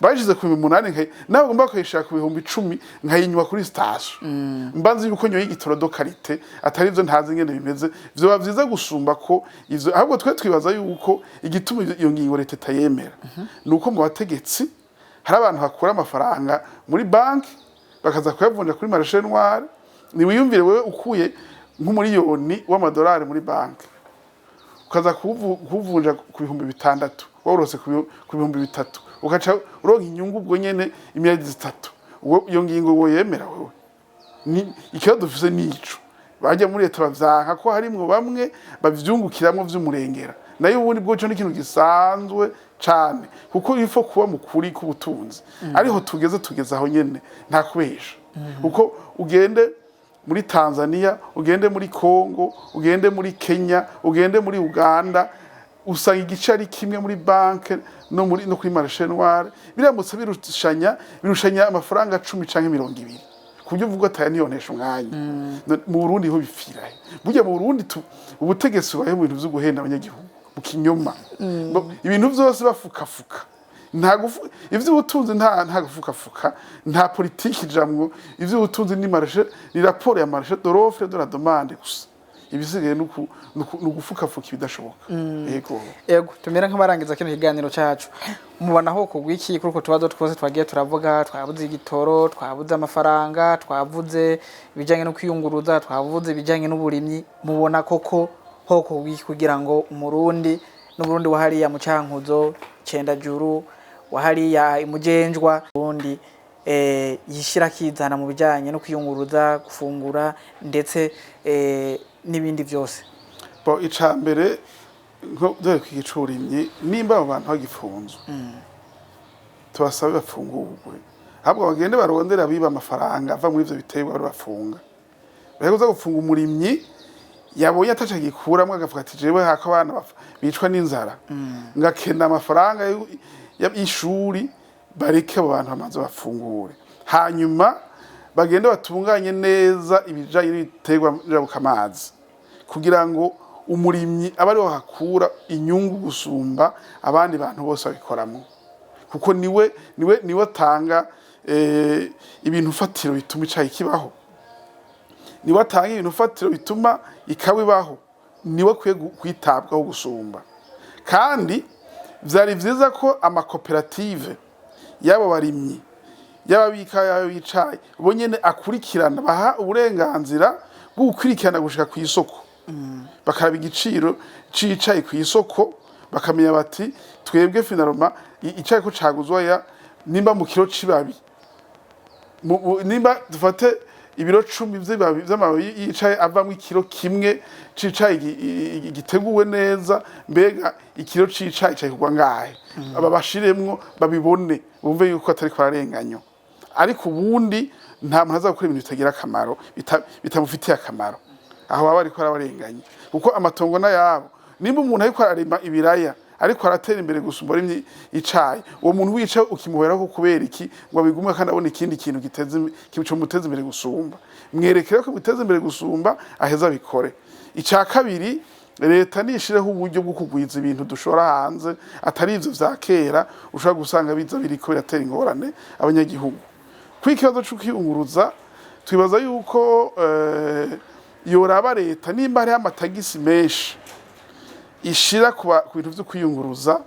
bajize ku 8 nawe ngomba kwishaka ku bihumbi 10 nkayinywa kuri station mbanzi yuko nyoye igitoro do karite atari byo ntazi ngene bimeze byo bavyiza gusumba ko ivyo ahubwo twe twibaza yuko igituma iyo ngingo leta tayemera nuko mu bategetsi hari abantu hakura amafaranga muri banki bakaza kuyavunja kuri marché noire ni wiyumvire wewe ukuye nk'umuriyoni w'amadolari muri banki ukaza kuvunja ku bihumbi 6 worose ku bihumbi 3 ugaca uronka inyungu ubwo nyene imyaka 3 iyo ngingo wo yemera wewe ni ikiyo dufise nico bajya muri leta bavyanka ko harimwo bamwe bavyungukiramwo vy'umurengera nayo ubundi bwo cyo n'ikintu gisanzwe cane kuko ifo kuba mukuri ku butunzi ariho tugeze aho nyene nta kubesha kuko ugende muri Tanzania ugende muri Congo ugende muri Kenya ugende muri Uganda usanga igice ari kimwe muri banke no kuri marché noire biramutse birushanya amafaranga 10 canke 20 kubyo uvuga ataya niyonesha umwanya mu Burundi ho bifirahe burya mu Burundi ubutegetsi baye mu bintu byo guhenda abanyagihugu mu kinyoma ibintu byose bafukafuka ivyo ubutunzi nta gufukafuka nta politiki jamwo ivyo ubutunzi ni marché ni raporo ya marché de l'offre de la demande gusa ibisigaye nugufukafuka ibidashoboka yego tumera nk'abarangiza kino kiganiro cyacu mubona ho kugwiki kuko tubazo twose twagiye turavuga twabuze igitoro twabuze amafaranga twavuze ibijanye no kwiyunguruza twavuze ibijanye n'uburimyi mubona koko ho kugwiki kugira ngo umurundi n'uburundi wahariya mu Cankuzo Cendajuru wahariya imugenjwa ubundi yishira kizana mu bijanye no kwiyunguruza gufungura ndetse n'ibindi byose bo icambere nko dore kwigicurimye nimba abantu bagifunzwe tubasaba bafungurwe ahubwo bagende barondera biba amafaranga ava muri ivyo bitebwa bari bafunga baheruza gufunga umurimyi yabonye ataca gikuramwe agavuga ati jewe hako abana bicwa n'inzara ngakenda amafaranga y'ishuri bareke abo bantu bamaze bafungure hanyuma bagende batunganye neza ibijanye n'ibiterwa njabukamazi kugira ngo umurimyi abari hakura inyungu gusumba abandi bantu bose babikoramo kuko niwe tanga ibintu fatiro bituma icayi kibaho niwe atanga ibintu fatiro bituma ikabibaho niwe kwitabwaho gusumba kandi vyari vyiza ko amakoperative yabo barimyi y'ababika y'abicaye bo nyene akurikirana baha uburenganzira bwo gukurikirana gushika ku isoko bakaraba igiciro cicaye ku isoko bakamenya bati twebwe finaloma icaye ko caguzwa ya nimba mu kilo cibabi nimba dufate ibiro 10 vy'amababi yicaye avamwe ikiro kimwe cicaye giteguwe neza mbega ikiro cicaye cyaye kugwa ngahe aba bashiremwo babibone bumve yuko atari kwarenganyo ariko ubundi nta muntu aza gukora ibintu bitagira akamaro bitamufitiye akamaro aho baba ariko arabarenganye kuko amatongo na yabo nimba umuntu ariko ararima ibiraya ariko aratera imbere gusumba rimwe icayi uwo muntu wica ukimuheraho kubera iki ngo abigumwe kandi abone ikindi kintu cyo muteza imbere gusumba mwerekere ko muteza imbere gusumba aheza bikore icya kabiri leta nishireho uburyo bwo kugwiza ibintu dushora hanze atari ivyo vya kera ushaka gusanga biza biriko biratera ingorane abanyagihugu kwikibazo cyo kwiyunguruza twibaza yuko yoraba leta nimba hariho amatagisi menshi ishira ku bintu vyo kwiyunguruza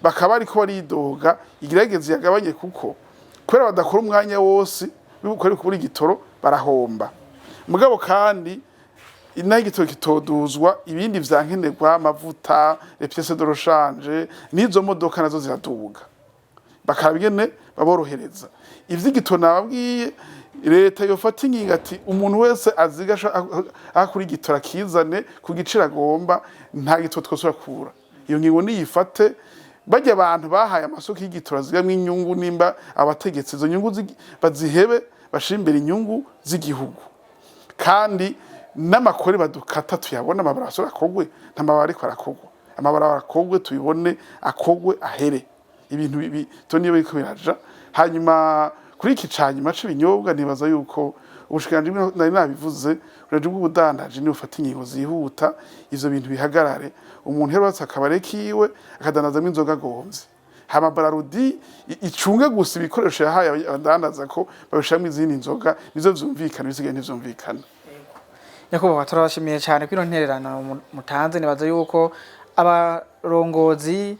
bakaba ariko baridoga igerageze yagabanye kuko kubera badakora umwanya wose bikore kubura igitoro barahomba mugabo kandi inagitoro kitoduzwa ibindi vyankenerwa amavuta les pièces de rechange nizo modoka nazo ziraduga bakabigene baborohereza ivy'igitoro nababwiye leta yofata ingingo ati umuntu wese azigasha akuri igitoro kizane ku giciro agomba nta gitoro twosura kura iyo ngingo niyifate bajya abantu bahaye amasoko y'igitoro zigamwe inyungu nimba abategetsi izo nyungu bazihebe bashimbira inyungu z'igihugu kandi n'amakore badukata tuyabona amabara asora akogwe ntamabara ariko arakogwa amabara arakogwe tuyibone akogwe ahere ibintu bibi toniye biko biraja hanyuma kuri iki canyuma c'ibinyobwa nibaza yuko ubushikanje nari nabivuze uraje bw'ubudandaje ni ufata ingingo zihuta ivyo bintu bihagarare umuntu herubatse akabare kiwe akadanazamo inzoga gomvye hama bararudi icunge gusa ibikoresho yahaye abadandaza ko babishamwe izindi nzoga nizo vyumvikana bisigaye ntivyumvikana Nyakubahwa turabashimiye cyane kwino ntererano mutanze nibaza yuko abarongozi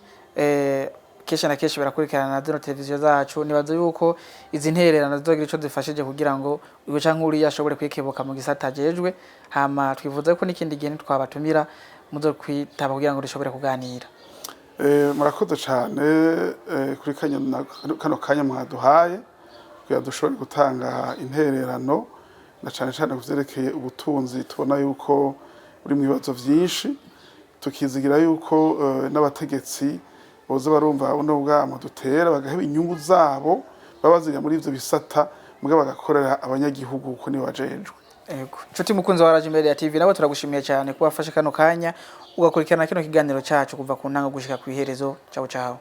kesha na kesha barakurikirana na zino televiziyo zacu nibaza yuko izi ntererano zizogira ico zifashije kugira ngo uyo cankuri yashobore kwikebuka mu gisata jejwe hama twivuze ko n'ikindi gihe twabatumira muzo kwitaba kugira ngo rishobore kuganira murakoze cyane kuri kano kanya mwaduhaye kugira dushobore gutanga intererano na cyane cyane kuvyerekeye ubutunzi tubona yuko buri mu bibazo vyinshi tukizigira yuko n'abategetsi boza barumva uno bwamo dutera bagaheba inyungu zabo babaziga muri ivyo bisata muga bagakorera abanyagihugu uko ni bajejwe Ego nshuti mukunzi wa Rage Media TV nabo turagushimiye cyane kuba wafashe kano kanya ugakurikirana kino kiganiro cyacu kuva ku ntango gushika ku iherezo ciao ciao